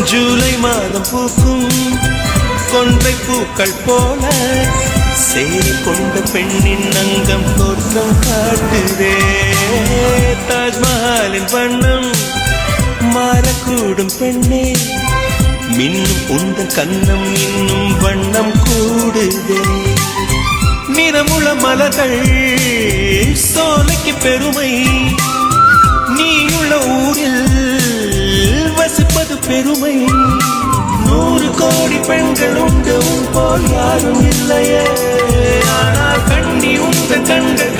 ஜூலை மாதம் பூக்கும் கொன்றை பூக்கள் போல சேரி கொண்ட பெண்ணின் அங்கம் தோற்றம் காட்டுதே. தாஜ்மஹாலின் வண்ணம் மாறக்கூடும் பெண்ணே, மின்னும் உந்த கண்ணம் இன்னும் வண்ணம் கூடுதே. நிறமுள மலர்கள் சோலைக்கு பெருமை, நீயுள்ள ஊரில் வசிப்பது பெருமை. 100 கோடி பெண்கள் உண்டு, உன் போல் யாரும் இல்லையே. ஆனால் கண்ணி உந்த கண்கள்